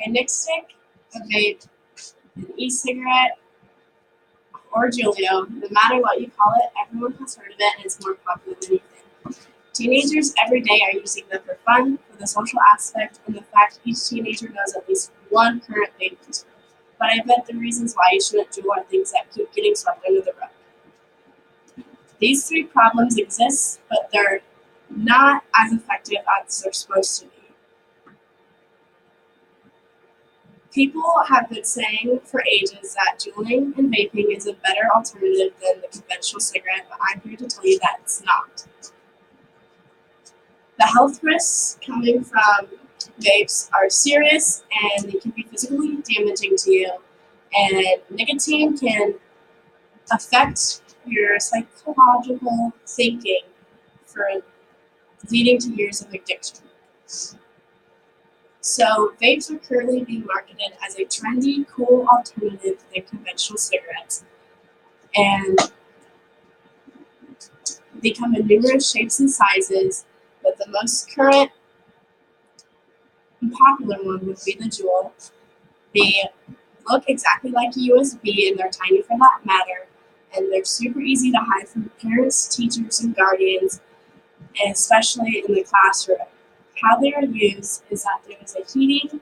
A nigstick, a vape, an e-cigarette, or Julio, no matter what you call it, everyone has heard of it and it's more popular than you think. Teenagers every day are using them for fun, for the social aspect, and the fact each teenager knows at least one current vape user. But I bet the reasons why you shouldn't Juul are things that keep getting swept under the rug. These three problems exist, but they're not as effective as they're supposed to be. People have been saying for ages that juuling and vaping is a better alternative than the conventional cigarette, but I'm here to tell you that it's not. The health risks coming from vapes are serious and they can be physically damaging to you, and nicotine can affect your psychological thinking for leading to years of addiction. So vapes are currently being marketed as a trendy, cool alternative than conventional cigarettes, and they come in numerous shapes and sizes, but the most current and popular one would be the Juul. They look exactly like a USB, and they're tiny for that matter, and they're super easy to hide from parents, teachers, and guardians, and especially in the classroom. How they are used is that there is a heating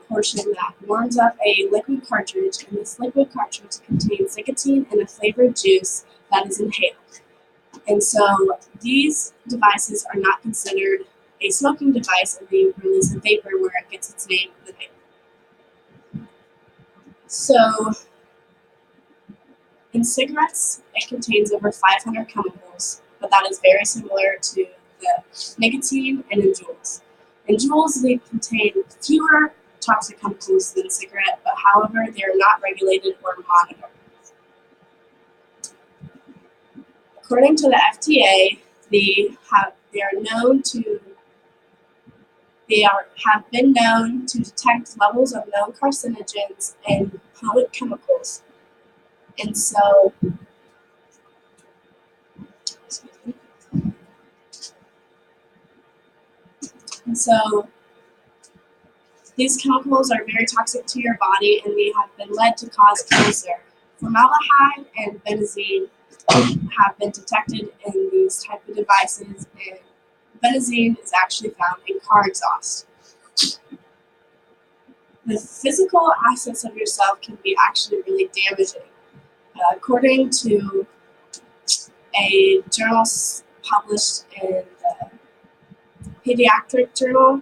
portion that warms up a liquid cartridge, and this liquid cartridge contains nicotine and a flavored juice that is inhaled. And so these devices are not considered a smoking device, and they release a vapor where it gets its name, the vape. So in cigarettes, it contains over 500 chemicals, but that is very similar to the nicotine and in Juuls. In Juuls, they contain fewer toxic chemicals than cigarette, but however, they are not regulated or monitored. According to the FDA, have been known to detect levels of known carcinogens and potent chemicals. And so, these chemicals are very toxic to your body, and they have been led to cause cancer. Formaldehyde and benzene have been detected in these type of devices, and benzene is actually found in car exhaust. The physical assets of yourself can be actually really damaging. According to a journal published in the Pediatric Journal,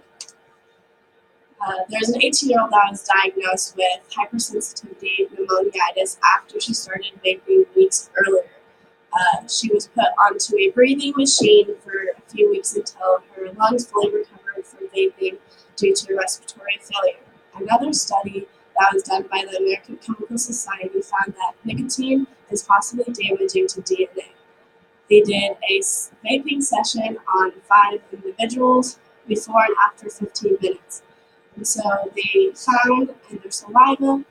there's an 18-year-old that was diagnosed with hypersensitivity pneumonitis after she started vaping weeks earlier. She was put onto a breathing machine for a few weeks until her lungs fully recovered from vaping due to respiratory failure. Another study that was done by the American Chemical Society found that nicotine is possibly damaging to DNA. They did a vaping session on 5 individuals before and after 15 minutes. And so they found in their saliva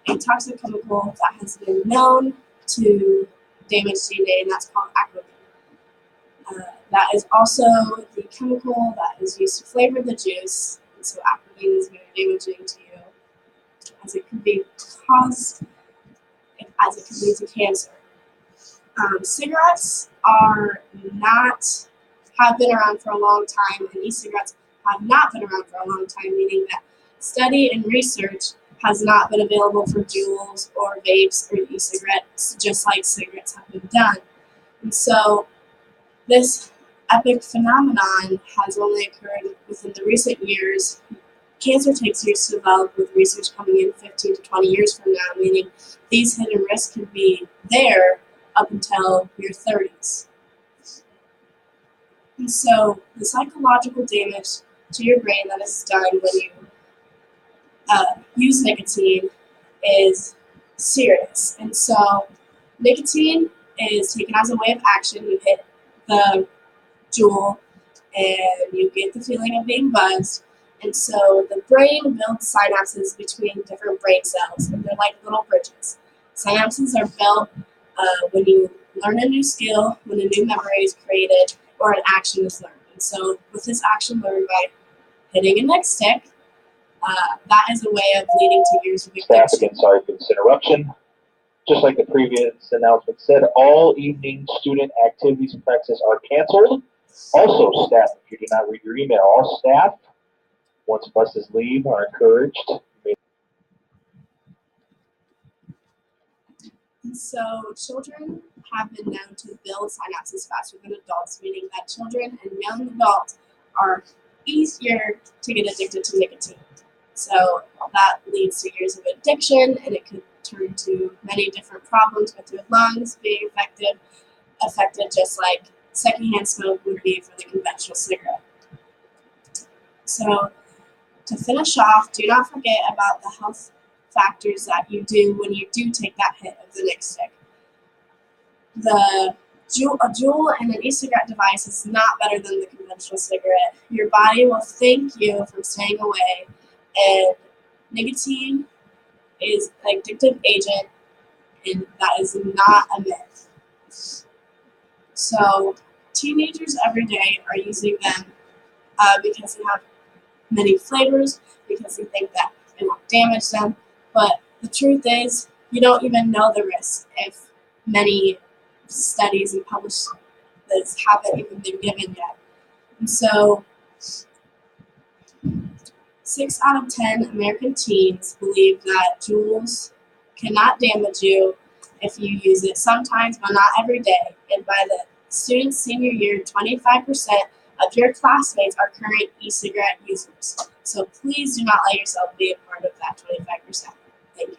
a toxic chemical that has been known to damage DNA, and that's called acrolein. That is also the chemical that is used to flavor the juice, and so acrolein is very damaging to you, as it can lead to cancer. Cigarettes have been around for a long time, and e-cigarettes have not been around for a long time, meaning that study and research has not been available for Juuls or vapes or e-cigarettes, just like cigarettes have been done. And so this epic phenomenon has only occurred within the recent years. Cancer takes years to develop, with research coming in 15 to 20 years from now, meaning these hidden risks can be there up until your 30s. And so the psychological damage to your brain that is done when you use nicotine is serious. And so nicotine is taken as a way of action. You hit the Juul and you get the feeling of being buzzed. And so the brain builds synapses between different brain cells, and they're like little bridges. Synapses are built when you learn a new skill, when a new memory is created, or an action is learned. And so with this action learned by hitting a nightstick, That is a way of leading to years of Staff, addiction. again, sorry for this interruption. Just like the previous announcement said, all evening student activities and practices are canceled. Also, staff, if you do not read your email, all staff, once buses leave, are encouraged. And so children have been known to build synapses faster than adults, meaning that children and young adults are easier to get addicted to nicotine. So that leads to years of addiction, and it could turn to many different problems with your lungs being affected just like secondhand smoke would be for the conventional cigarette. So to finish off, do not forget about the health factors that you do when you do take that hit of the nic stick. A Juul and an e-cigarette device is not better than the conventional cigarette. Your body will thank you for staying away, and nicotine is an addictive agent, and that is not a myth. So teenagers every day are using them because they have many flavors, because they think that it won't damage them. But the truth is, you don't even know the risk if many studies and published this haven't even been given yet. And so 6 out of 10 American teens believe that Juuls cannot damage you if you use it sometimes, but not every day. And by the student's senior year, 25% of your classmates are current e-cigarette users. So please do not let yourself be a part of that 25%. Thank you.